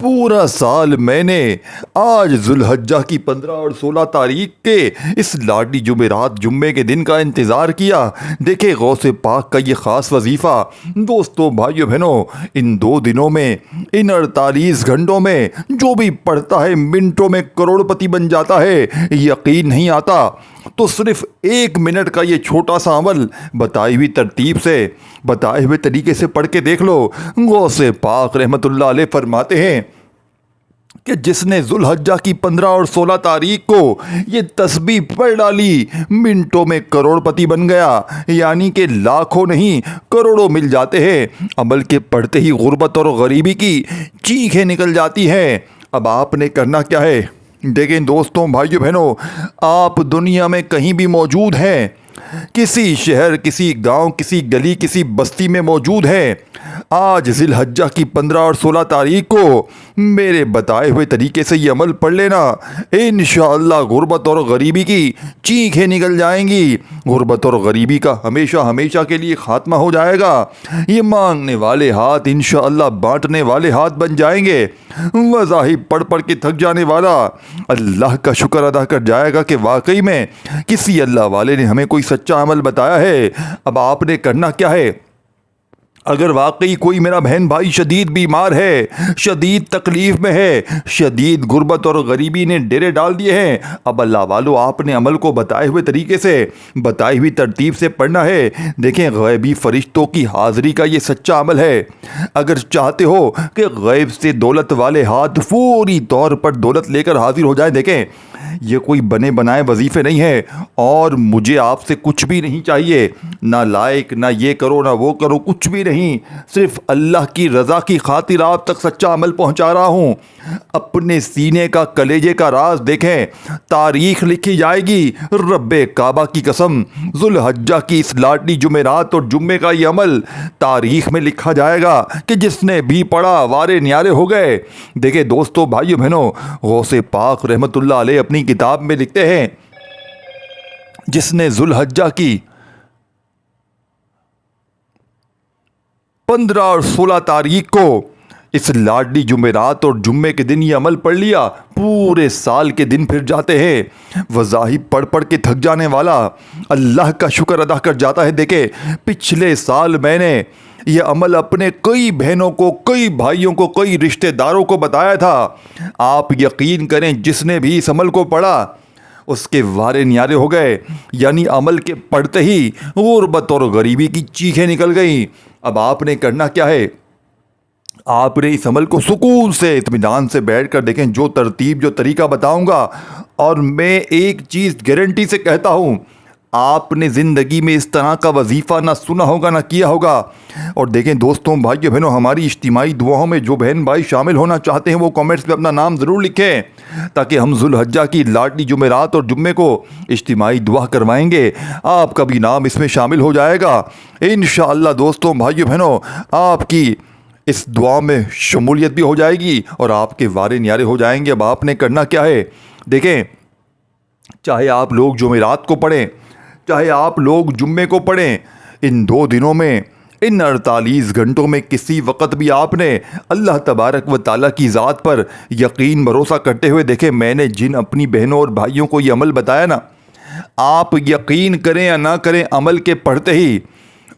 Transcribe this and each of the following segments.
पूरा साल मैंने आज जुल्हज्जा की 15 और 16 तारीख के इस लाडली जुमेरात जुम्मे के दिन का इंतज़ार किया। देखे गौसे पाक का ये ख़ास वजीफ़ा। दोस्तों भाइयों बहनों, इन 2 दिनों में, इन 48 घंटों में जो भी पढ़ता है मिनटों में करोड़पति बन जाता है। यकीन नहीं आता तो सिर्फ 1 मिनट का ये छोटा सा अमल बताई हुई तरतीब से, बताए हुए तरीके से पढ़ के देख लो। गौसे पाक रहमतुल्लाह अलैह फरमाते हैं कि जिसने जुल्हज्जा की 15 और 16 तारीख को ये तस्बीह पढ़ डाली, मिनटों में करोड़पति बन गया। यानी कि लाखों नहीं करोड़ों मिल जाते हैं। अमल के पढ़ते ही गुर्बत और गरीबी की चीखें निकल जाती हैं। अब आपने करना क्या है? देखें दोस्तों भाइयों बहनों, आप दुनिया में कहीं भी मौजूद हैं, किसी शहर, किसी गांव, किसी गली, किसी बस्ती में मौजूद हैं, आज ज़िलहज्जा की 15 और 16 तारीख को मेरे बताए हुए तरीके से ये अमल पढ़ लेना। इंशाअल्लाह गुर्बत और गरीबी की चीखें निकल जाएंगी। गुर्बत और गरीबी का हमेशा हमेशा के लिए ख़ात्मा हो जाएगा। ये मांगने वाले हाथ इंशाअल्लाह बांटने वाले हाथ बन जाएंगे। वज़ाहिब पढ़ पढ़ के थक जाने वाला अल्लाह का शुक्र अदा कर जाएगा कि वाकई में किसी अल्लाह वाले ने हमें कोई सच्चा अमल बताया है। अब आपने करना क्या है? अगर वाकई कोई मेरा बहन भाई शदीद बीमार है, शदीद तकलीफ़ में है, शदीद गुर्बत और गरीबी ने डेरे डाल दिए हैं, अब अल्लाह वालों आपने अमल को बताए हुए तरीके से, बताई हुई तरतीब से पढ़ना है। देखें गैबी फरिश्तों की हाज़िरी का ये सच्चा अमल है। अगर चाहते हो कि गैब से दौलत वाले हाथ पूरी तौर पर दौलत लेकर हाजिर हो जाए, देखें ये कोई बने बनाए वजीफ़े नहीं है और मुझे आपसे कुछ भी नहीं चाहिए, ना लायक, ना ये करो ना वो करो, कुछ भी नहीं। सिर्फ अल्लाह की रज़ा की खातिर आप तक सच्चा अमल पहुंचा रहा हूं। अपने सीने का कलेजे का राज देखें, तारीख लिखी जाएगी। रब्बे काबा की कसम, जुल्हज्जा की इस लाडली जुमेरात और जुम्मे का ये अमल तारीख में लिखा जाएगा कि जिसने भी पढ़ा वारे न्यारे हो गए। देखे दोस्तों भाइयों बहनों, गौसे पाक रहमतुल्लाह अलैह अपनी किताब में लिखते हैं, जिसने जुल्हज्जा की 15 और 16 तारीख को इस लाडली जुमेरात और जुम्मे के दिन ये अमल पढ़ लिया, पूरे साल के दिन फिर जाते हैं। वज़ाहिब पढ़ पढ़ के थक जाने वाला अल्लाह का शुक्र अदा कर जाता है। देखे पिछले साल मैंने ये अमल अपने कई बहनों को, कई भाइयों को, कई रिश्तेदारों को बताया था। आप यकीन करें, जिसने भी इस अमल को पढ़ा उसके वारे न्यारे हो गए। यानी अमल के पढ़ते ही गुर्बत और गरीबी की चीखें निकल गई। अब आपने करना क्या है? आपने इस अमल को सुकून से, इत्मीनान से बैठ कर देखें। जो तरतीब, जो तरीका बताऊंगा, और मैं एक चीज़ गारंटी से कहता हूं, आपने ज़िंदगी में इस तरह का वजीफ़ा ना सुना होगा ना किया होगा। और देखें दोस्तों भाइयों बहनों, हमारी इज्तिमाई दुआओं में जो बहन भाई शामिल होना चाहते हैं वो कमेंट्स में अपना नाम ज़रूर लिखें, ताकि हम जुल्हज्जा की लाडली जुमेरात और जुम्मे को इज्तिमाई दुआ करवाएंगे। आपका भी नाम इसमें शामिल हो जाएगा इंशाअल्लाह। दोस्तों भाइयों बहनों, आपकी इस दुआ में शमूलियत भी हो जाएगी और आपके वारे न्यारे हो जाएंगे। अब आपने करना क्या है? देखें, चाहे आप लोग जुमेरात को पढ़ें, चाहे आप लोग जुम्मे को पढ़ें, इन 2 दिनों में, इन 48 घंटों में किसी वक़्त भी आपने अल्लाह तबारक व ताला की ज़ात पर यकीन भरोसा करते हुए, देखें मैंने जिन अपनी बहनों और भाइयों को ये अमल बताया ना, आप यकीन करें या ना करें, अमल के पढ़ते ही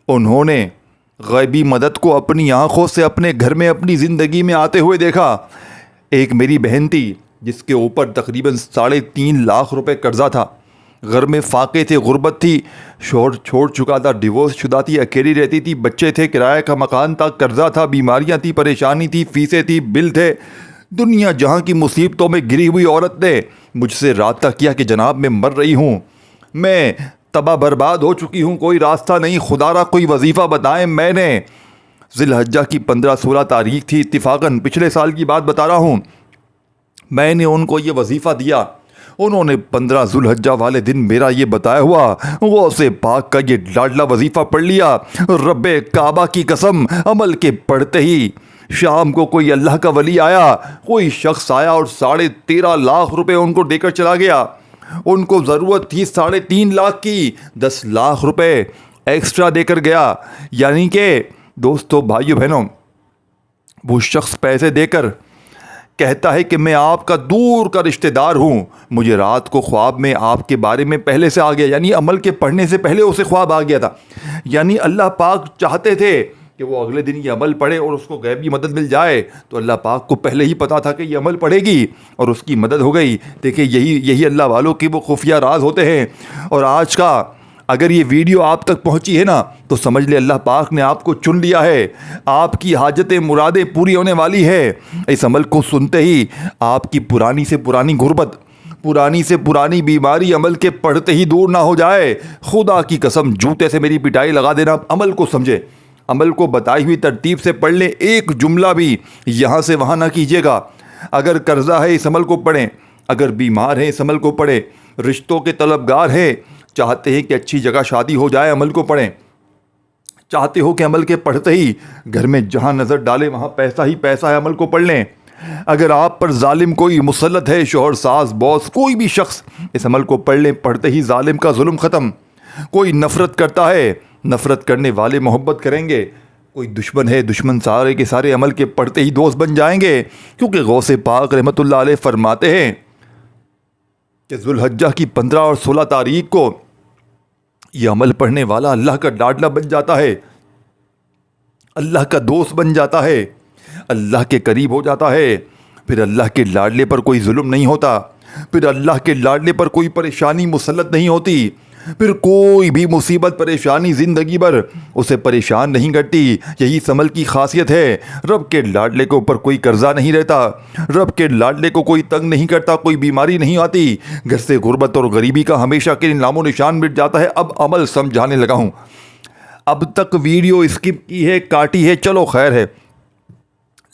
उन्होंने गैबी मदद को अपनी आँखों से अपने घर में, अपनी ज़िंदगी में आते हुए देखा। एक मेरी बहन थी जिसके ऊपर तकरीबन 3.5 लाख रुपए कर्जा था, घर में फाके थे, गुर्बत थी, शोहर छोड़ चुका था, डिवोर्स शुदा थी, अकेली रहती थी, बच्चे थे, किराए का मकान था, कर्जा था, बीमारियां थी, परेशानी थी, फीसें थी, बिल थे। दुनिया जहां की मुसीबतों में गिरी हुई औरत ने मुझसे राब्ता किया कि जनाब मैं मर रही हूँ, मैं तबाह बर्बाद हो चुकी हूँ, कोई रास्ता नहीं, खुदारा कोई वजीफ़ा बताएं। मैंने ज़िलहज्जा की 15-16 तारीख थी, इत्तिफाकन पिछले साल की बात बता रहा हूँ, मैंने उनको ये वजीफ़ा दिया। उन्होंने 15 ज़ुल्हज्जा वाले दिन मेरा ये बताया हुआ गौसे पाक का ये लाडला वजीफ़ा पढ़ लिया। रब्बे काबा की कसम, अमल के पढ़ते ही शाम को कोई अल्लाह का वली आया, कोई शख्स आया और 13.5 लाख रुपए उनको देकर चला गया। उनको ज़रूरत थी 3.5 लाख की, 10 लाख रुपए एक्स्ट्रा देकर गया। यानी कि दोस्तों भाइयों बहनों, वो शख्स पैसे देकर कहता है कि मैं आपका दूर का रिश्तेदार हूँ। मुझे रात को ख्वाब में आपके बारे में पहले से आ गया, यानी अमल के पढ़ने से पहले उसे ख्वाब आ गया था। यानी अल्लाह पाक चाहते थे कि वो अगले दिन ये अमल पढ़े और उसको गैबी मदद मिल जाए, तो अल्लाह पाक को पहले ही पता था कि ये अमल पढ़ेगी और उसकी मदद हो गई। देखिए यही अल्लाह वालों की वो खुफिया राज होते हैं। और आज का अगर ये वीडियो आप तक पहुंची है ना, तो समझ ले अल्लाह पाक ने आपको चुन लिया है, आपकी हाजतें मुरादें पूरी होने वाली है। इस अमल को सुनते ही आपकी पुरानी से पुरानी गुर्बत, पुरानी से पुरानी बीमारी अमल के पढ़ते ही दूर ना हो जाए। खुदा की कसम जूते से मेरी पिटाई लगा देना, अमल को समझे, अमल को बताई हुई तरतीब से पढ़ लें। एक जुमला भी यहाँ से वहाँ ना कीजिएगा। अगर कर्जा है इस अमल को पढ़ें, अगर बीमार है इस अमल को पढ़ें, रिश्तों के तलबगार हैं, चाहते हैं कि अच्छी जगह शादी हो जाए, अमल को पढ़ें। चाहते हो कि अमल के पढ़ते ही घर में जहाँ नज़र डालें वहाँ पैसा ही पैसा है, अमल को पढ़ लें। अगर आप पर जालिम कोई मुसल्लत है, शोहर सास बॉस कोई भी शख्स, इस अमल को पढ़ लें, पढ़ते ही जालिम का जुल्म ख़त्म। कोई नफ़रत करता है, नफ़रत करने वाले मोहब्बत करेंगे। कोई दुश्मन है, दुश्मन सारे के सारे अमल के पढ़ते ही दोस्त बन जाएंगे। क्योंकि गौसे पाक रहमतुल्लाह अलैह फरमाते हैं कि ज़ुल्हज्जा की 15 और 16 तारीख को यह अमल पढ़ने वाला अल्लाह का लाडला बन जाता है, अल्लाह का दोस्त बन जाता है, अल्लाह के करीब हो जाता है। फिर अल्लाह के लाडले पर कोई जुल्म नहीं होता, फिर अल्लाह के लाडले पर कोई परेशानी मुसल्लत नहीं होती, फिर कोई भी मुसीबत परेशानी ज़िंदगी भर उसे परेशान नहीं करती। यही इस अमल की खासियत है। रब के लाडले के ऊपर कोई कर्जा नहीं रहता, रब के लाडले को कोई तंग नहीं करता, कोई बीमारी नहीं आती, घर से गुर्बत और गरीबी का हमेशा के नामो निशान मिट जाता है। अब अमल समझाने लगा हूँ। अब तक वीडियो स्किप की है, काटी है, चलो खैर है,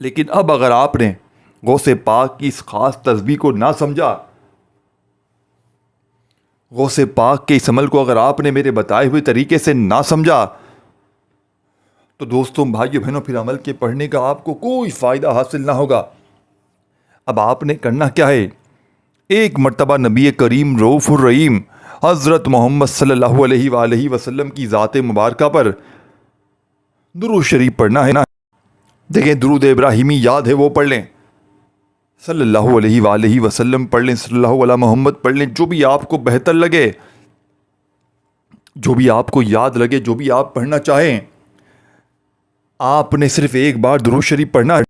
लेकिन अब अगर आपने गौसे पाक की इस खास तस्बीह को ना समझा, गौसे पाक के इस अमल को अगर आपने मेरे बताए हुए तरीके से ना समझा, तो दोस्तों भाइयों बहनों फिर अमल के पढ़ने का आपको कोई फ़ायदा हासिल ना होगा। अब आपने करना क्या है, एक मर्तबा नबी करीम रऊफ़ुर रहीम हज़रत मोहम्मद सल्लल्लाहु अलैहि वसल्लम की ज़ात मुबारका पर दुरूद शरीफ पढ़ना है ना। देखें, दुरूद इब्राहिमी याद है वो पढ़ लें, सल्लल्लाहु अलैहि वसल्लम पढ़ लें, सल्लल्लाहु अला मोहम्मद पढ़ लें, जो भी आपको बेहतर लगे, जो भी आपको याद लगे, जो भी आप पढ़ना चाहें। आपने सिर्फ एक बार दुरूद शरीफ पढ़ना है।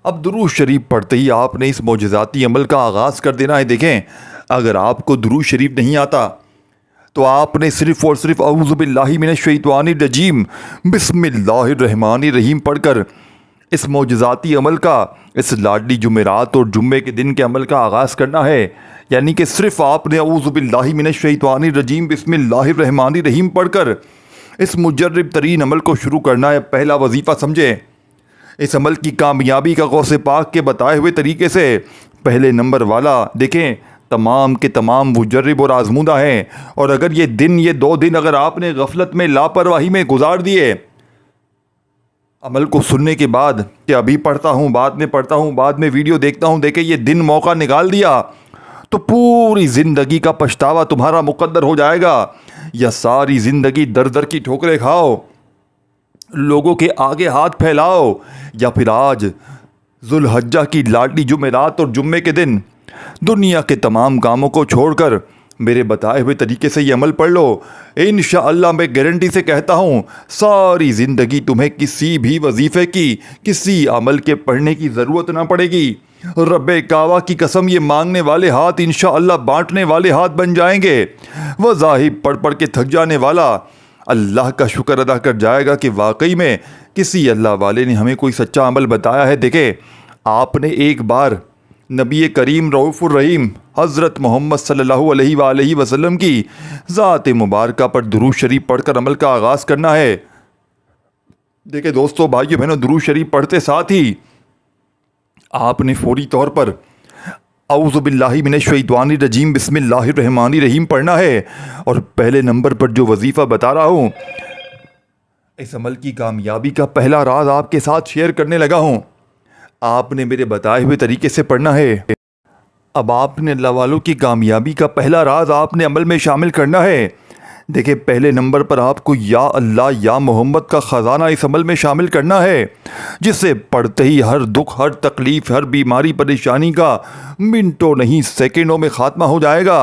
अब दुरूद शरीफ पढ़ते ही आपने इस मोजज़ाती अमल का आगाज़ कर देना है। देखें, अगर आपको दुरूद शरीफ नहीं आता तो आपने सिर्फ़ और सिर्फ औज़ु बिल्लाहि मिनश शैतानिर रजीम बिस्मिल्लाहिर रहमानिर रहीम पढ़कर इस मोजज़ाती अमल का, इस लाडली जुमेरात और जुम्मे के दिन के अमल का आगाज़ करना है। यानी कि सिर्फ़ आपने औज़ु बिल्लाहि मिनश शैतानिर रजीम बिस्मिल्लाहिर रहमानिर रहीम पढ़कर इस मुजर्रिब तरीन अमल को शुरू करना है। पहला वजीफ़ा समझें, इस अमल की कामयाबी का गौसे पाक के बताए हुए तरीके से पहले नंबर वाला, देखें, तमाम के तमाम मुजर्रिब और आजमूदा हैं। और अगर ये 2 दिन अगर आपने गफलत में, लापरवाही में गुजार दिए, अमल को सुनने के बाद कि अभी पढ़ता हूँ, बाद में पढ़ता हूँ, बाद में वीडियो देखता हूँ, देखे ये दिन मौका निकाल दिया, तो पूरी ज़िंदगी का पछतावा तुम्हारा मुकद्दर हो जाएगा। या सारी ज़िंदगी दर दर की ठोकरें खाओ, लोगों के आगे हाथ फैलाओ, या फिर आज ज़ुल्हज्जा की लाडली जुमेरात और जुम्मे के दिन दुनिया के तमाम कामों को छोड़कर मेरे बताए हुए तरीके से ये अमल पढ़ लो। इंशाअल्लाह मैं गारंटी से कहता हूँ सारी ज़िंदगी तुम्हें किसी भी वजीफ़े की, किसी अमल के पढ़ने की ज़रूरत ना पड़ेगी। रब्बे कावा की कसम, ये मांगने वाले हाथ इंशाअल्लाह बांटने वाले हाथ बन जाएंगे। वज़ाहिब पढ़ पढ़ के थक जाने वाला अल्लाह का शुक्र अदा कर जाएगा कि वाकई में किसी अल्लाह वाले ने हमें कोई सच्चा अमल बताया है। देखे, आपने एक बार नबी करीम रऊफ़ुर रहीम हज़रत मोहम्मद सल्लल्लाहु अलैहि वसल्लम की ज़ात मुबारका पर दुरूद शरीफ पढ़कर अमल का आगाज़ करना है। देखिए दोस्तों, भाइयों बहनों, दुरूद शरीफ पढ़ते साथ ही आपने फौरी तौर पर औज़ु बिल्लाहि मिनश शैतानिर रजीम बिस्मिल्लाहिर रहमानिर रहीम पढ़ना है। और पहले नंबर पर जो वजीफ़ा बता रहा हूँ, इस अमल की कामयाबी का पहला राज आपके साथ शेयर करने लगा हूँ। आपने मेरे बताए हुए तरीके से पढ़ना है। अब आपने अल्लाह वालों की कामयाबी का पहला राज आपने अमल में शामिल करना है। देखिए, पहले नंबर पर आपको या अल्लाह या मोहम्मद का ख़जाना इस अमल में शामिल करना है, जिससे पढ़ते ही हर दुख, हर तकलीफ़, हर बीमारी परेशानी का मिनटों नहीं सेकंडों में ख़ात्मा हो जाएगा।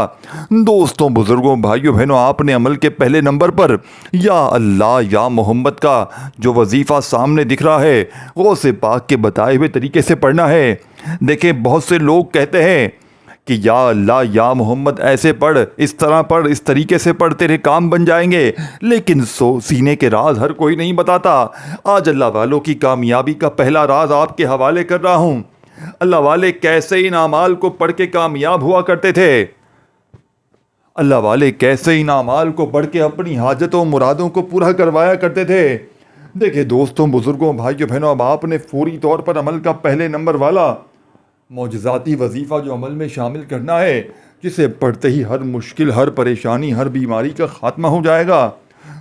दोस्तों, बुज़ुर्गों, भाइयों बहनों, आपने अमल के पहले नंबर पर या अल्लाह या मोहम्मद का जो वजीफ़ा सामने दिख रहा है गौसे पाक के बताए हुए तरीके से पढ़ना है। देखें, बहुत से लोग कहते हैं कि या अल्लाह या मोहम्मद ऐसे पढ़, इस तरह पढ़, इस तरीके से पढ़, तेरे काम बन जाएंगे। लेकिन सीने के राज हर कोई नहीं बताता। आज अल्लाह वालों की कामयाबी का पहला राज आपके हवाले कर रहा हूँ। अल्लाह वाले कैसे इन अमाल को पढ़ के कामयाब हुआ करते थे। अल्लाह वाले कैसे इन अमाल को पढ़ के अपनी हाजतों मुरादों को पूरा करवाया करते थे। देखिए दोस्तों, बुज़ुर्गों, भाइयों बहनों, अब आपने फौरी तौर पर अमल का पहले नंबर वाला मौजज़ाती वजीफ़ा जो अमल में शामिल करना है, जिसे पढ़ते ही हर मुश्किल, हर परेशानी, हर बीमारी का ख़ात्मा हो जाएगा।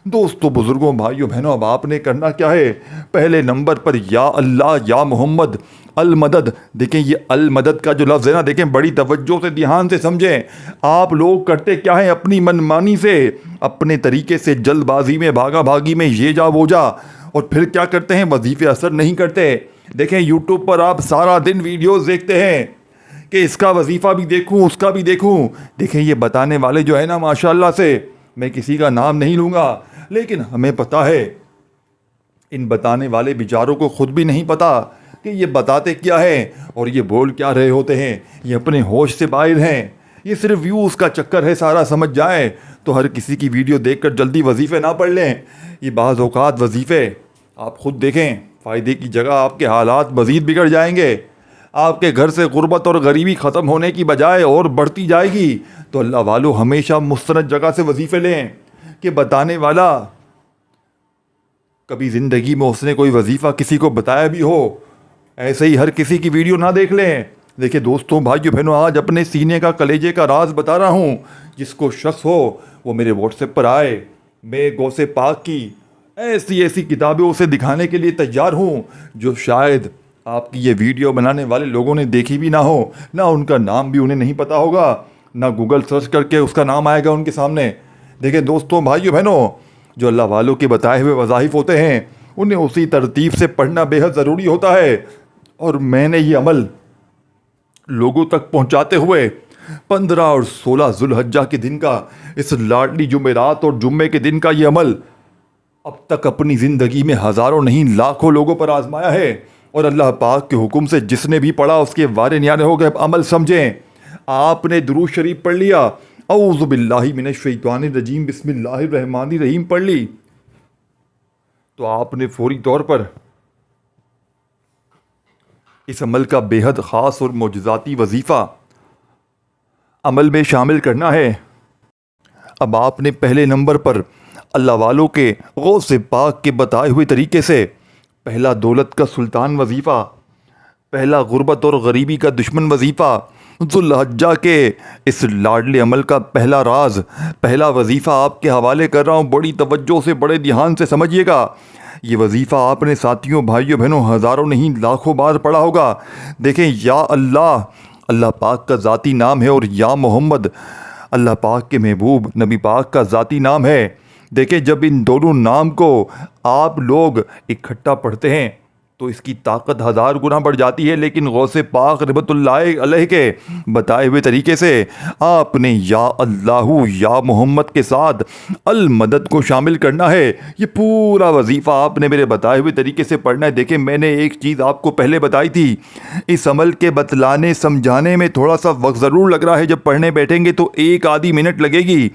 दोस्तों, बुज़ुर्गों, भाइयों बहनों, अब आपने करना क्या है, पहले नंबर पर या अल्लाह या मोहम्मद अल मदद। देखें, ये अल मदद का जो लफ्ज़ है ना, देखें बड़ी तवज्जो से, ध्यान से समझें। आप लोग करते क्या हैं, अपनी मनमानी से, अपने तरीके से, जल्दबाजी में, भागा भागी में, ये जा वो जा, और फिर क्या करते हैं, वजीफ़े असर नहीं करते। देखें, यूट्यूब पर आप सारा दिन वीडियोस देखते हैं कि इसका वजीफ़ा भी देखूं, उसका भी देखूं। देखें, ये बताने वाले जो है ना, माशाल्लाह से, मैं किसी का नाम नहीं लूँगा, लेकिन हमें पता है, इन बताने वाले बेचारों को खुद भी नहीं पता कि ये बताते क्या है और ये बोल क्या रहे होते हैं। ये अपने होश से बाहर हैं। ये सिर्फ व्यूज़ का चक्कर है, सारा समझ जाए तो हर किसी की वीडियो देखकर जल्दी वजीफ़े ना पढ़ लें। ये बाज़ औक़ात वजीफ़े आप खुद देखें, फ़ायदे की जगह आपके हालात मज़ीद बिगड़ जाएंगे। आपके घर से गुर्बत और गरीबी ख़त्म होने की बजाय और बढ़ती जाएगी। तो अल्लाह वालों, हमेशा मुस्तनद जगह से वजीफ़े लें कि बताने वाला कभी ज़िंदगी में उसने कोई वजीफ़ा किसी को बताया भी हो, ऐसे ही हर किसी की वीडियो ना देख लें। देखिए दोस्तों, भाइयों बहनों, आज अपने सीने का कलेजे का राज बता रहा हूँ। जिसको शख्स हो वो मेरे व्हाट्सएप पर आए, मैं गौसे पाक की ऐसी ऐसी किताबें उसे दिखाने के लिए तैयार हूँ जो शायद आपकी ये वीडियो बनाने वाले लोगों ने देखी भी ना हो, ना उनका नाम भी उन्हें नहीं पता होगा, ना गूगल सर्च करके उसका नाम आएगा उनके सामने। देखिए दोस्तों, भाइयों बहनों, जो अल्लाह वालों के बताए हुए वज़ाइफ होते हैं उन्हें उसी तरतीब से पढ़ना बेहद ज़रूरी होता है। और मैंने ये अमल लोगों तक पहुंचाते हुए 15 और 16 जुल्हज्जा के दिन का, इस लाडली जुमेरात और जुम्मे के दिन का ये अमल अब तक अपनी ज़िंदगी में हज़ारों नहीं लाखों लोगों पर आजमाया है। और अल्लाह पाक के हुक्म से जिसने भी पढ़ा उसके वारे न्यारे हो गए। अमल समझें, आपने दुरूद शरीफ पढ़ लिया, औज़ु बिल्लाहि मिनश शैतानिर रजीम, बिस्मिल्लाहिर रहमानिर रहीम पढ़ ली, तो आपने फौरी तौर पर इस अमल का बेहद ख़ास और मोजज़ाती वजीफ़ा अमल में शामिल करना है। अब आपने पहले नंबर पर अल्लाह वालों के गौसे पाक के बताए हुए तरीके से पहला दौलत का सुल्तान वजीफ़ा, पहला गुर्बत और गरीबी का दुश्मन वजीफ़ा, जुल्हज्जा के इस लाडले अमल का पहला राज, पहला वजीफ़ा आपके हवाले कर रहा हूँ। बड़ी तवज्जो से, बड़े ध्यान से समझिएगा। ये वजीफ़ा आपने साथियों, भाइयों बहनों, हज़ारों नहीं लाखों बार पढ़ा होगा। देखें, या अल्लाह अल्लाह पाक का ज़ाती नाम है और या मोहम्मद अल्लाह पाक के महबूब नबी पाक का ज़ाती नाम है। देखें, जब इन दोनों नाम को आप लोग इकट्ठा पढ़ते हैं तो इसकी ताकत 1000 गुना बढ़ जाती है। लेकिन गौसे पाक रहमतुल्लाह अलैह के बताए हुए तरीके से आपने या अल्लाहु या मोहम्मद के साथ अल मदद को शामिल करना है। ये पूरा वजीफ़ा आपने मेरे बताए हुए तरीके से पढ़ना है। देखें, मैंने एक चीज़ आपको पहले बताई थी, इस अमल के बतलाने समझाने में थोड़ा सा वक्त ज़रूर लग रहा है। जब पढ़ने बैठेंगे तो 1 आधी मिनट लगेगी।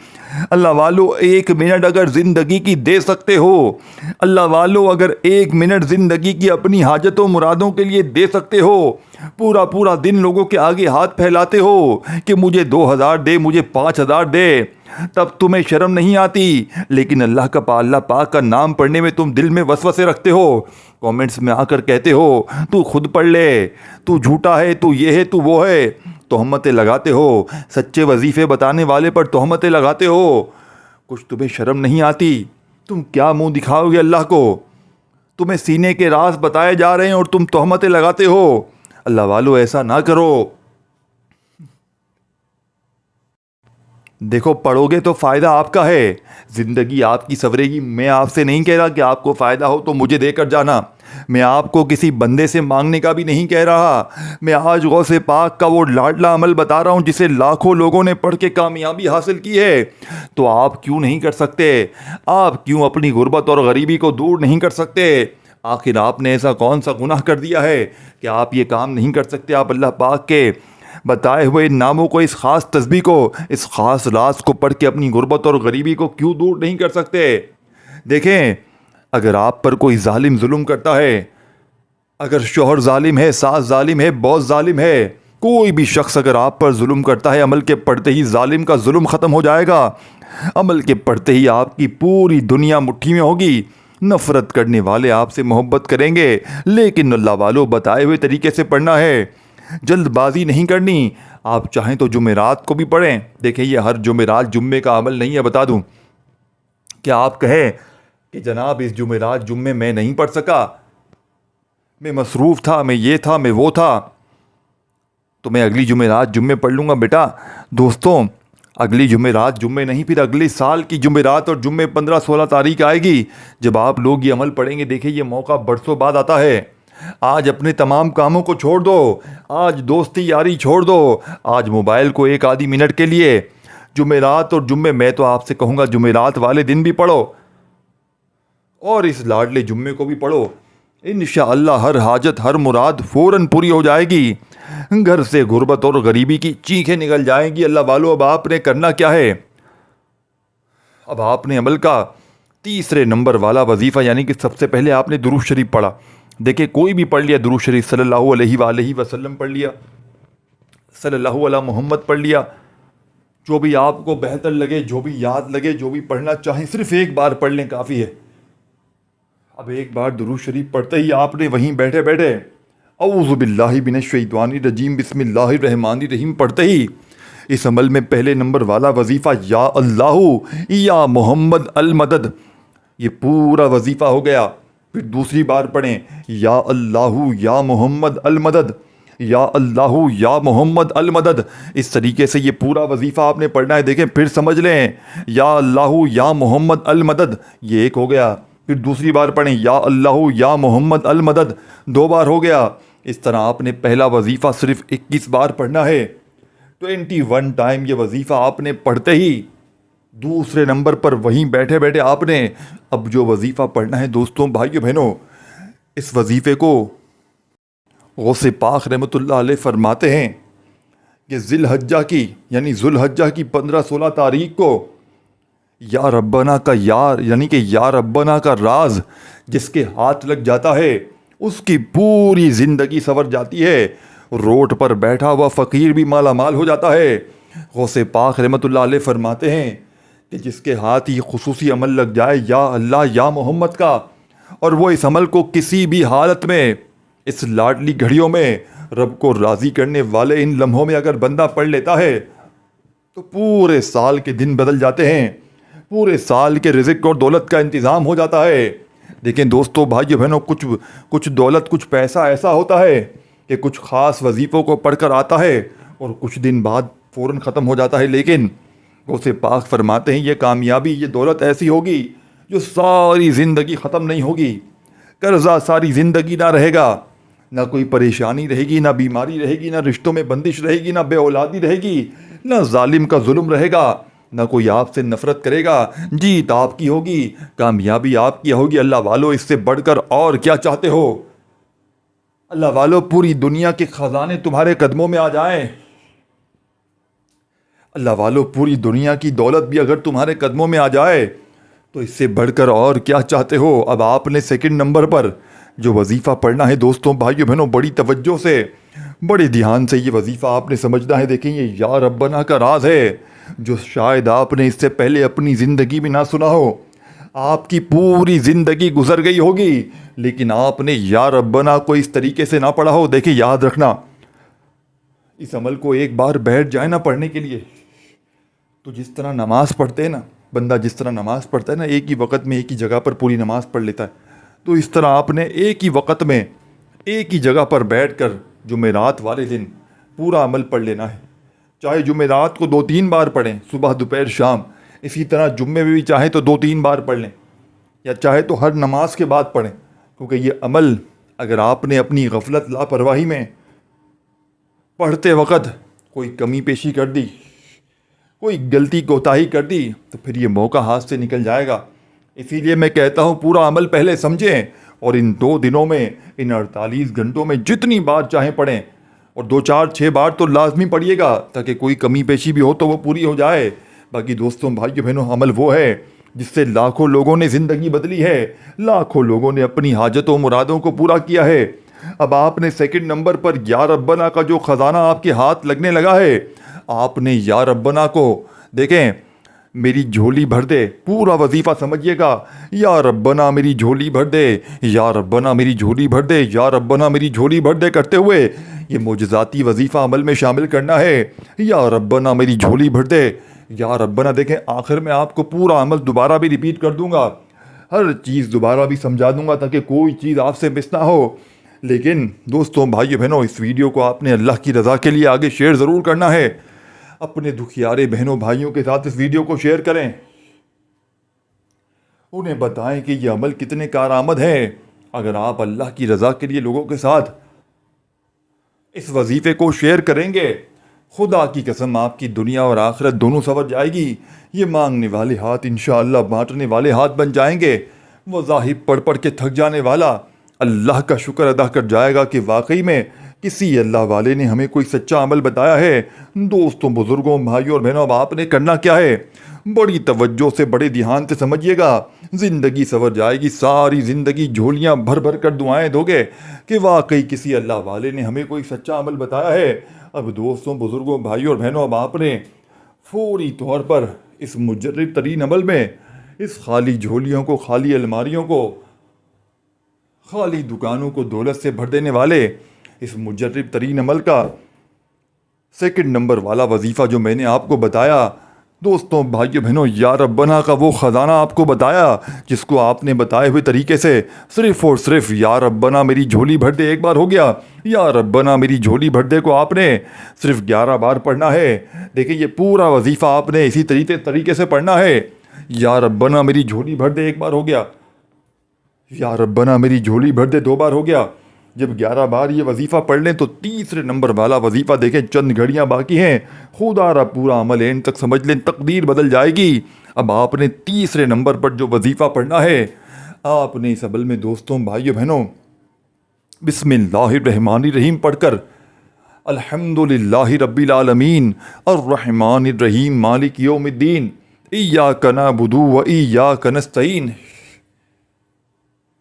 अल्लाह वालों, 1 मिनट अगर ज़िंदगी की दे सकते हो, अल्लाह वालों अगर 1 मिनट ज़िंदगी की अपनी हाजतों मुरादों के लिए दे सकते हो, पूरा पूरा दिन लोगों के आगे हाथ फैलाते हो कि मुझे 2000 दे, मुझे 5000 दे, तब तुम्हें शर्म नहीं आती। लेकिन अल्लाह पाक का नाम पढ़ने में तुम दिल में वसवसे रखते हो, कमेंट्स में आकर कहते हो तू खुद पढ़ ले, तू झूठा है, तू ये है, तू वो है, तोहमतें लगाते हो, सच्चे वजीफ़े बताने वाले पर तोहमतें लगाते हो। कुछ तुम्हें शर्म नहीं आती? तुम क्या मुंह दिखाओगे अल्लाह को? तुम्हें सीने के राज बताए जा रहे हैं और तुम तोहमतें लगाते हो। अल्लाह वालों, ऐसा ना करो। देखो पढ़ोगे तो फ़ायदा आपका है, ज़िंदगी आपकी संवरेगी। मैं आपसे नहीं कह रहा कि आपको फ़ायदा हो तो मुझे देकर जाना, मैं आपको किसी बंदे से मांगने का भी नहीं कह रहा। मैं आज गौसे पाक का वो लाडला अमल बता रहा हूँ जिसे लाखों लोगों ने पढ़ के कामयाबी हासिल की है। तो आप क्यों नहीं कर सकते? आप क्यों अपनी गुर्बत और गरीबी को दूर नहीं कर सकते? आखिर आपने ऐसा कौन सा गुनाह कर दिया है कि आप ये काम नहीं कर सकते? आप अल्लाह पाक के बताए हुए इन नामों को, इस ख़ास तस्बीह को, इस ख़ास राज को पढ़ के अपनी गुर्बत और गरीबी को क्यों दूर नहीं कर सकते? देखें, अगर आप पर कोई जालिम जुल्म करता है, अगर शोहर जालिम है, सास जालिम है, बॉस जालिम है, कोई भी शख्स अगर आप पर जुल्म करता है, अमल के पढ़ते ही जालिम का जुल्म ख़त्म हो जाएगा। अमल के पढ़ते ही आपकी पूरी दुनिया मुट्ठी में होगी। नफ़रत करने वाले आपसे मोहब्बत करेंगे, लेकिन अल्लाह वालों बताए हुए तरीके से पढ़ना है, जल्दबाजी नहीं करनी। आप चाहें तो जुमेरात को भी पढ़ें। देखें, ये हर जुमेरात जुम्मे का अमल नहीं है। बता दूं, क्या आप कहें कि जनाब इस जुमेरात जुम्मे मैं नहीं पढ़ सका, मैं मसरूफ़ था, मैं ये था, मैं वो था, तो मैं अगली जुमेरात जुम्मे पढ़ लूँगा? बेटा दोस्तों, अगली जुमेरात जुम्मे नहीं, फिर अगले साल की जुमेरात और जुम्मे 15-16 तारीख आएगी जब आप लोग ये अमल पढ़ेंगे। देखिए, ये मौका बरसों बाद आता है। आज अपने तमाम कामों को छोड़ दो, आज दोस्ती यारी छोड़ दो, आज मोबाइल को एक आधी मिनट के लिए जुमेरात और जुम्मे, मैं तो आपसे कहूँगा जुमेरात वाले दिन भी पढ़ो और इस लाडले जुम्मे को भी पढ़ो। इंशाअल्लाह हर हाजत, हर मुराद फ़ौरन पूरी हो जाएगी। घर से गुर्बत और गरीबी की चीखें निकल जाएंगी। अल्लाह वालों, अब आपने करना क्या है? अब आपने अमल का तीसरे नंबर वाला वजीफ़ा, यानी कि सबसे पहले आपने दुरूद शरीफ पढ़ा। देखिए, कोई भी पढ़ लिया दुरूद शरीफ, सल्लल्लाहु अलैहि वसल्लम पढ़ लिया, सल्लल्लाहु अला मोहम्मद पढ़ लिया, जो भी आपको बेहतर लगे, जो भी याद लगे, जो भी पढ़ना चाहें, सिर्फ एक बार पढ़ लें, काफ़ी है। अब एक बार दुरूद शरीफ पढ़ते ही आपने वहीं बैठे बैठे औज़ु बिल्लाहि मिनश शैतानिर रजीम बिस्मिल्लाहिर रहमानिर रहीम पढ़ते ही इस अमल में पहले नंबर वाला वजीफ़ा या अल्लाहु या मोहम्मद अल मदद, ये पूरा वजीफ़ा हो गया। फिर दूसरी बार पढ़ें या अल्लाहु या मोहम्मद अल मदद, या अल्लाहु या मोहम्मद अल मदद। इस तरीके से ये पूरा वजीफ़ा आपने पढ़ना है। देखें, फिर समझ लें, या अल्लाहु या मोहम्मद अल मदद, ये एक हो गया। फिर दूसरी बार पढ़ें या अल्लाहु या मोहम्मद अल मदद, 2 बार हो गया। इस तरह आपने पहला वजीफ़ा सिर्फ 21 बार पढ़ना है। 21 टाइम ये वजीफ़ा आपने पढ़ते ही दूसरे नंबर पर वहीं बैठे बैठे आपने अब जो वजीफ़ा पढ़ना है, दोस्तों भाइयों बहनों, इस वजीफ़े को गौसे पाक रहमतुल्लाह अलैह फरमाते हैं कि ज़िलहज्जा की, यानी ज़ुलहज्जा की 15-16 तारीख को या रब्बना का यार, यानी कि या रब्बना का राज जिसके हाथ लग जाता है उसकी पूरी ज़िंदगी संवर जाती है। रोड पर बैठा हुआ फ़कीर भी माला माल हो जाता है। गौसे पाक रहमतुल्लाह अलैह फरमाते हैं कि जिसके हाथ ये खुसूसी अमल लग जाए या अल्लाह या मोहम्मद का, और वो इस अमल को किसी भी हालत में, इस लाडली घड़ियों में, रब को राज़ी करने वाले इन लम्हों में अगर बंदा पढ़ लेता है तो पूरे साल के दिन बदल जाते हैं, पूरे साल के रिज़्क़ और दौलत का इंतज़ाम हो जाता है। देखें दोस्तों भाइयों बहनों, कुछ दौलत, कुछ पैसा ऐसा होता है कि कुछ ख़ास वजीफ़ों को पढ़कर आता है और कुछ दिन बाद फ़ौरन ख़त्म हो जाता है। लेकिन गौसे पाक फरमाते हैं ये कामयाबी, ये दौलत ऐसी होगी जो सारी ज़िंदगी ख़त्म नहीं होगी। कर्जा सारी ज़िंदगी ना रहेगा, ना कोई परेशानी रहेगी, ना बीमारी रहेगी, ना रिश्तों में बंदिश रहेगी, ना बेऔलादी रहेगी, ना जालिम का जुल्म रहेगा, ना कोई आपसे नफ़रत करेगा। जीत आपकी होगी, कामयाबी आपकी होगी। अल्लाह वालों, इससे बढ़कर और क्या चाहते हो? अल्लाह वालों, पूरी दुनिया के ख़जाने तुम्हारे कदमों में आ जाएं। अल्लाह वालों, पूरी दुनिया की दौलत भी अगर तुम्हारे कदमों में आ जाए तो इससे बढ़कर और क्या चाहते हो? अब आपने सेकंड नंबर पर जो वजीफ़ा पढ़ना है, दोस्तों भाइयों बहनों, बड़ी तवज्जो से, बड़े ध्यान से ये वजीफ़ा आपने समझना है। देखें, ये या रब्बना का राज है जो शायद आपने इससे पहले अपनी ज़िंदगी में ना सुना हो। आपकी पूरी ज़िंदगी गुजर गई होगी लेकिन आपने या रब्बना को इस तरीके से ना पढ़ा हो। देखिए, याद रखना, इस अमल को एक बार बैठ जाए ना पढ़ने के लिए, तो जिस तरह नमाज़ पढ़ते हैं ना, बंदा जिस तरह नमाज़ पढ़ता है ना, एक ही वक़्त में एक ही जगह पर पूरी नमाज़ पढ़ लेता है, तो इस तरह आपने एक ही वक़्त में एक ही जगह पर बैठकर जुमेरात वाले दिन पूरा अमल पढ़ लेना है। चाहे जुमेरात को 2-3 बार पढ़ें, सुबह दोपहर शाम। इसी तरह जुम्मे में भी चाहे तो 2-3 बार पढ़ लें, या चाहे तो हर नमाज के बाद पढ़ें। क्योंकि ये अमल अगर आपने अपनी गफलत लापरवाही में पढ़ते वक़्त कोई कमी पेशी कर दी, कोई गलती कोताही कर दी, तो फिर ये मौका हाथ से निकल जाएगा। इसीलिए मैं कहता हूँ पूरा अमल पहले समझें और इन 2 दिनों में, इन 48 घंटों में जितनी बार चाहें पढ़ें, और 2-4-6 बार तो लाजमी पढ़िएगा ताकि कोई कमी पेशी भी हो तो वो पूरी हो जाए। बाकी दोस्तों भाइयों बहनों, अमल वो है जिससे लाखों लोगों ने ज़िंदगी बदली है, लाखों लोगों ने अपनी हाजतों मुरादों को पूरा किया है। अब आपने सेकंड नंबर पर या रब्बना का जो ख़जाना आपके हाथ लगने लगा है, आपने या रब्बना को देखें, मेरी झोली भर दे, पूरा वजीफ़ा समझिएगा। या रब्बना मेरी झोली भर दे, या रब्बना मेरी झोली भर दे, या रब्बना मेरी झोली भर दे करते हुए ये मोजज़ाती वजीफ़ा अमल में शामिल करना है। या रब्बना मेरी झोली भर दे, या रब्बना। देखें, आखिर में आपको पूरा अमल दोबारा भी रिपीट कर दूंगा, हर चीज़ दोबारा भी समझा दूंगा ताकि कोई चीज़ आपसे मिस ना हो। लेकिन दोस्तों भाइयों बहनों, इस वीडियो को आपने अल्लाह की रज़ा के लिए आगे शेयर ज़रूर करना है। अपने दुखियारे बहनों भाइयों के साथ इस वीडियो को शेयर करें, उन्हें बताएं कि ये अमल कितने कारआमद है। अगर आप अल्लाह की रज़ा के लिए लोगों के साथ इस वजीफ़े को शेयर करेंगे, खुदा की कसम आपकी दुनिया और आखिरत दोनों संवर जाएगी। ये मांगने वाले हाथ इंशाअल्लाह बांटने वाले हाथ बन जाएंगे। वज़ाहिब पढ़ पढ़ के थक जाने वाला अल्लाह का शुक्र अदा कर जाएगा कि वाकई में किसी अल्लाह वाले ने हमें कोई सच्चा अमल बताया है। दोस्तों, बुज़ुर्गों, भाइयों और बहनों, अब आपने करना क्या है, बड़ी तवज्जो से, बड़े ध्यान से समझिएगा। ज़िंदगी संवर जाएगी, सारी ज़िंदगी झोलियाँ भर भर कर दुआएं दोगे कि वाकई किसी अल्लाह वाले ने हमें कोई सच्चा अमल बताया है। अब दोस्तों, बुज़ुर्गों, भाइयों और बहनों, अब आपने फौरी तौर पर इस मुजर्रब तरीन अमल में, इस खाली झोलियों को, खाली अलमारियों को, खाली दुकानों को दौलत से भर देने वाले इस मुजर्रब तरीन अमल का सेकंड नंबर वाला वजीफ़ा जो मैंने आपको बताया, दोस्तों, भाइयों बहनों, या रब्बना का वो ख़जाना आपको बताया जिसको आपने बताए हुए तरीके से सिर्फ़ और सिर्फ या रब्बना मेरी झोली भर दे एक बार हो गया। या रब्बना मेरी झोली भर दे को आपने सिर्फ 11 बार पढ़ना है। देखिए, ये पूरा वजीफ़ा आपने इसी तरीके से पढ़ना है। या रब्बना मेरी झोली भर दे एक बार हो गया, या रब्बना मेरी झोली भर दे 2 बार हो गया। जब 11 बार ये वजीफ़ा पढ़ लें तो तीसरे नंबर वाला वजीफ़ा, देखें चंद घड़ियाँ बाकी हैं, खुदा पूरा अमल एंड तक समझ लें, तकदीर बदल जाएगी। अब आपने तीसरे नंबर पर जो वजीफ़ा पढ़ना है, आपने इस अमल में दोस्तों, भाइयों बहनों, बिस्मिल्लाहिर्रहमानिर्रहीम पढ़कर अल्हम्दुलिल्लाहि रब्बिल आलमीन अर्रहमानिर्रहीम मालिक यौमिद्दीन इय्याका नअबुदु व इय्याका नस्तईन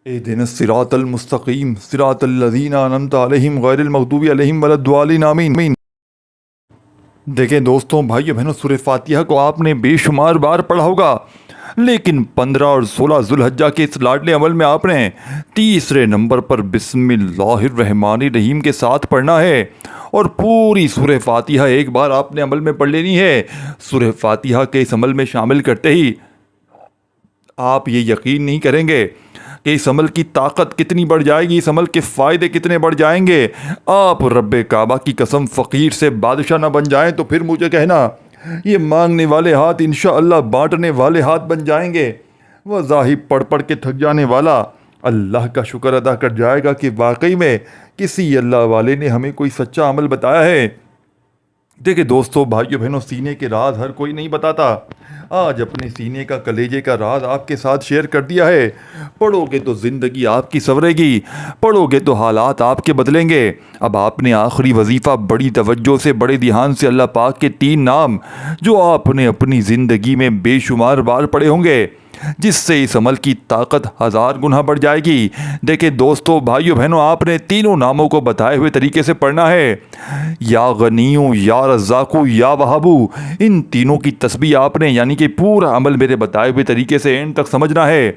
इहदिनस सिरातल मुस्तकीम सिरातल लज़ीना अनअमता अलैहिम गैरिल मग़दूबि अलैहिम वलद्दालिन आमीन। देखें दोस्तों, भाइयों बहनों, सूरह फातिहा को आपने बेशुमार बार पढ़ा होगा, लेकिन 15 और 16 ज़ुल्हज्जा के इस लाडले अमल में आपने तीसरे नंबर पर बिस्मिल्लाहिर्रहमानिर्रहीम के साथ पढ़ना है और पूरी सूरह फातिहा एक बार आपने अमल में पढ़ लेनी है। सूरह फातिहा के इस अमल में शामिल करते ही आप ये यकीन नहीं करेंगे कि इस अमल की ताकत कितनी बढ़ जाएगी, इस अमल के फ़ायदे कितने बढ़ जाएंगे। आप रब्बे काबा की कसम फ़कीर से बादशाह ना बन जाएं तो फिर मुझे कहना, ये मांगने वाले हाथ इंशाअल्लाह बांटने वाले हाथ बन जाएंगे। वज़ाहिब पढ़ पढ़ के थक जाने वाला अल्लाह का शुक्र अदा कर जाएगा कि वाकई में किसी अल्लाह वाले ने हमें कोई सच्चा अमल बताया है। देखिए दोस्तों, भाइयों बहनों, सीने के राज हर कोई नहीं बताता। आज अपने सीने का, कलेजे का राज आपके साथ शेयर कर दिया है। पढ़ोगे तो ज़िंदगी आपकी संवरेगी, पढ़ोगे तो हालात आपके बदलेंगे। अब आपने आखिरी वजीफ़ा बड़ी तवज्जो से, बड़े ध्यान से अल्लाह पाक के 3 नाम जो आपने अपनी ज़िंदगी में बेशुमार बार पढ़े होंगे, जिससे इस अमल की ताकत 1000 गुना बढ़ जाएगी। देखिए दोस्तों, भाइयों बहनों, आपने तीनों नामों को बताए हुए तरीके से पढ़ना है। या गनीयू, या रज़्ज़ाक़ू, या वहाबू, इन तीनों की तस्बीह आपने, यानी कि पूरा अमल मेरे बताए हुए तरीके से एंड तक समझना है।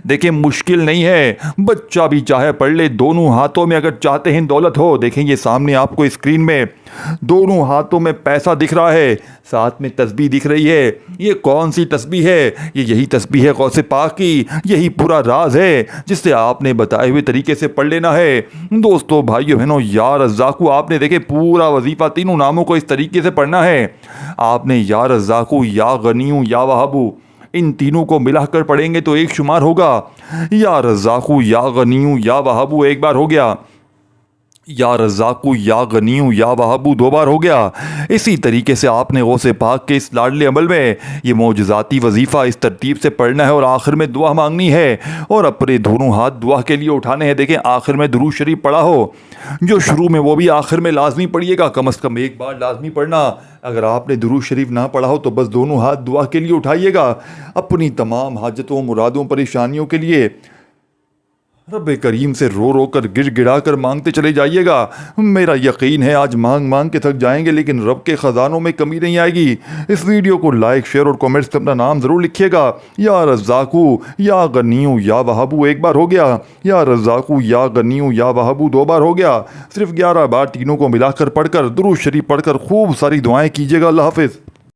देखिए मुश्किल नहीं है, बच्चा भी चाहे पढ़ ले, दोनों हाथों में अगर चाहते हैं दौलत हो। देखें ये सामने आपको स्क्रीन में दोनों हाथों में पैसा दिख रहा है, साथ में तस्बीह दिख रही है। ये कौन सी तस्बीह है? ये यही तस्बीह है गौसे पाक की, यही पूरा राज है जिससे आपने बताए हुए तरीके से पढ़ लेना है। दोस्तों भाइयों बहनों, या रज़्ज़ाक़ू आपने देखे पूरा वजीफ़ा तीनों नामों को इस तरीके से पढ़ना है। आपने या रज़्ज़ाक़ू, या गनियू, या वहाबू, इन तीनों को मिलाकर पढ़ेंगे तो एक शुमार होगा। या रज़्ज़ाक़ू, या गनियू, या वहाबू एक बार हो गया, या रज़्ज़ाक़ू, या गनियू, या वहाबू दो बार हो गया। इसी तरीके से आपने गौसे पाक के इस लाडले अमल में ये मोजज़ाती वजीफ़ा इस तरतीब से पढ़ना है और आखिर में दुआ मांगनी है और अपने दोनों हाथ दुआ के लिए उठाने हैं। देखें आखिर में दुरूद शरीफ पढ़ा हो, जो शुरू में वो भी आखिर में लाजमी पढ़िएगा, कम से कम एक बार लाजमी पढ़ना। अगर आपने दुरूद शरीफ ना पढ़ा हो तो बस दोनों हाथ दुआ के लिए उठाइएगा, अपनी तमाम हाजतों, मुरादों, परेशानियों के लिए रब करीम से रो रो कर गिड़ गिड़ा कर मांगते चले जाइएगा। मेरा यकीन है आज मांग मांग के थक जाएंगे लेकिन रब के ख़जानों में कमी नहीं आएगी। इस वीडियो को लाइक, शेयर और कमेंट्स में अपना नाम ज़रूर लिखिएगा। या रज़्ज़ाक़ू, या गनियू, या वहाबू एक बार हो गया, या रज़्ज़ाक़ू, या गनियू, या वहाबू दो बार हो गया। सिर्फ 11 बार तीनों को मिलाकर पढ़कर दुरूद शरीफ पढ़कर खूब सारी दुआएँ कीजिएगा। अल्लाह हाफ़िज़।